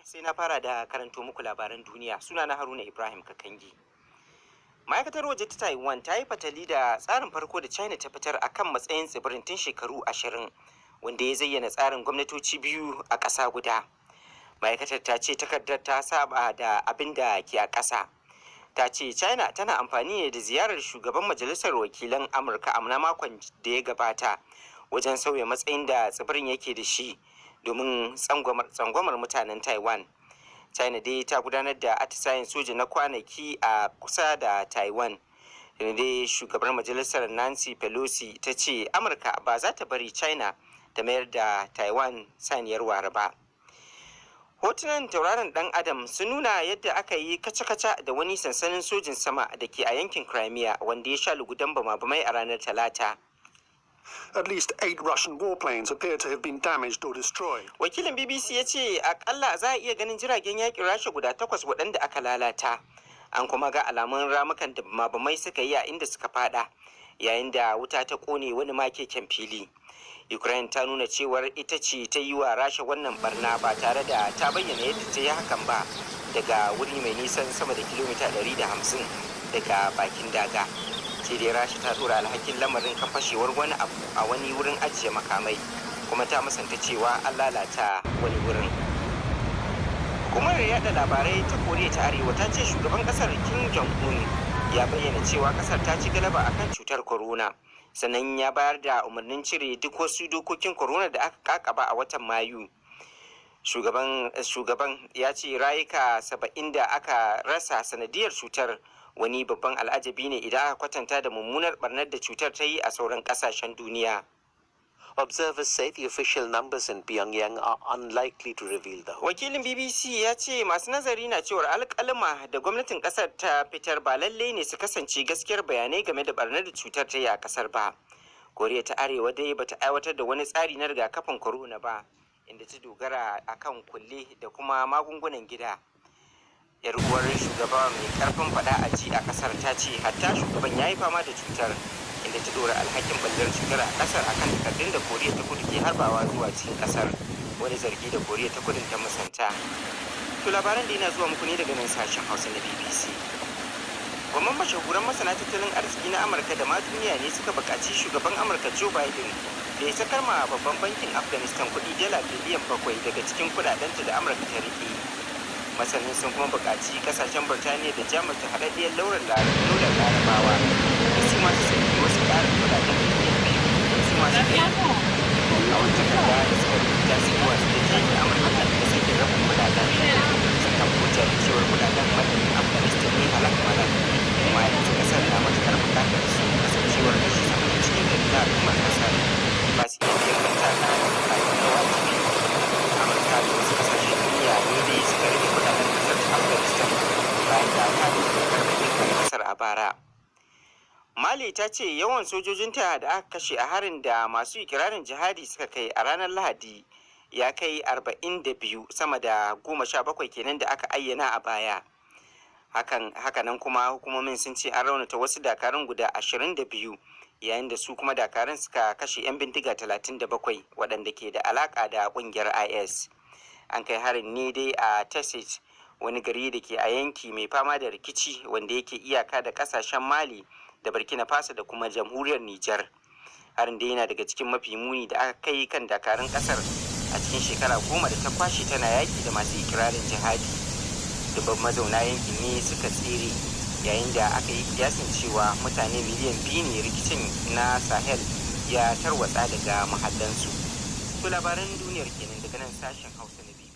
sai na fara da karanto muku labaran duniya. Suna na Haruna Ibrahim Kakangi. Ma'aikatar waje ta Taiwan ta yi fatali da tsarin farko da China ta fitar akan matsayin tsibirin tun shekaru 20, wanda ya zayyana tsarin gwamnatoci biyu a ƙasa guda. Ma'aikatar ta ce takardar ta saba da abin da ke a ƙasa. Ta ce China tana amfani ne da ziyarar shugaban majalisar wakilan Amurka a makon da ya gabata wajen sauya matsayin da tsibirin yake da shi domin tsangwamar mutanen Taiwan. China dai ta gudanar da atisayen soja na kwanaki a kusa da Taiwan. Dai shugabar majalisar Nancy Pelosi ta ce Amurka ba za ta bari China ta mayar da Taiwan saniyar ware ba. Hotunan tauraron dan Adam sun nuna yadda aka yi kaca-kaca da wani sansanin sojin sama da ke a yankin Crimea wanda ya sha lugudan bama-bamai a ranar Talata. At least 8 Russian warplanes appear to have been damaged or destroyed. Wakilin BBC ya ce akalla za a iya ganin jiragen yakin Rasha guda 8 waɗanda aka lalata. An kuma ga alamun ramukan da bama-bamai suka yi a inda suka fada, yayin da wuta ta kone wani makeken fili. Ukraine ta nuna cewar ita ce ta yi wa Rasha wannan barna ba tare da ta bayyana yadda ta yi hakan ba, daga wuri mai nisan sama da kilomita 150 daga bakin daga. Sai dai Rasha ta dora alhakin lamarin kan fashewar wani abu a wani wurin ajiye makamai, kuma ta musanta cewa an lalata wani wurin. Hukumar yada labarai ta Koriya ta Arewa ta ce shugaban kasar Kim Jong-un ya bayyana cewa kasar ta ci galaba akan cutar corona, sannan ya bayar da umarnin cire duk wasu dokokin corona da aka kakaba a watan Mayu. Shugaban ya ce rayuka 70 da aka rasa sanadiyar cutar wani babban al'ajabi ne idan aka kwatanta da mummunar barnar da cutar ta yi a sauran kasashen duniya. Observers say the official numbers in Pyongyang are unlikely to reveal the whole. Wakilin BBC ya ce masu nazari na cewar alƙalma da gwamnatin ƙasar ta fitar ba lallai ne su kasance gaskiyar bayanai game da barnar da cutar ta yi a ƙasar ba. Koriya ta Arewa dai bata aiwatar da wani tsari na rigakafin corona ba, inda ta dogara akan kulle da kuma magungunan gida. Yar uwar shugaba mai karfin fada a ji a ƙasar ta ce hatta shugaban ya yi fama da cutar, inda ta dora alhakin ballar cutar a kasar akan takardun da Koriya ta Kudu ke harbawa zuwa cikin kasar, wani zargi da Koriya ta Kudu ta musanta. To labaran da yana zuwa muku ne daga nan sashen Hausa na BBC. Gwamnan mashahuran masana tattalin arziki na Amurka da ma duniya ne suka buƙaci shugaban Amurka Joe Biden da ya sakar ma babban bankin Afghanistan kuɗi dala biliyan 7 daga cikin kuɗaɗenta da Amurka ta rike. Masanin sun kuma buƙaci ƙasashen Birtaniya da Jamus da haɗaɗɗiyar lauran Larabawa da su masu saki wasu ƙarin kuɗaɗen biliyan 2 da su masu kai a wata takarda da suka rubuta su yi wasu da ta yi Amurka da sake rabin kuɗaɗen sun kan hujjar cewar kuɗaɗen madadin Afghanistan ne halak malak, kuma yanzu ƙasar na matuƙar buƙatar su kasancewar kashi 70 cikin 100 na al'ummar ƙasar ba su iya biyan kanta na buƙatun da wajibi. Amurka da wasu ƙasashen duniya ne dai suka rage kuɗaɗen ƙasar Afghanistan bayan da aka karɓi ikon ƙasar a bara. Mali ta ce yawan sojojinta da aka kashe a harin da masu ikirarin jihadi suka kai a ranar Lahadi ya kai 42, sama da 17 kenan da aka ayyana a baya. Hakanan kuma hukumomin sun ce an raunata wasu dakarun guda 22, yayin da su kuma dakarun suka kashe 'yan bindiga 37 waɗanda ke da alaƙa da ƙungiyar IS. An kai harin ne dai a Tessit, wani gari da ke a yanki mai fama da rikici wanda yake iyaka da ƙasashen Mali da Burkina Faso da kuma jamhuriyar Nijar. Harin da yana daga cikin mafi muni da aka kai kan dakarun ƙasar a cikin shekara 10 da ta kwashe tana yaƙi da masu ikirarin jihadi. Dubban mazauna yankin ne suka tsere, yayin da aka yi kiyasin cewa mutane miliyan 2 ne rikicin na Sahel ya tarwatsa daga mahallansu. To labaran duniyar kenan daga nan sashen Hausa na BBC.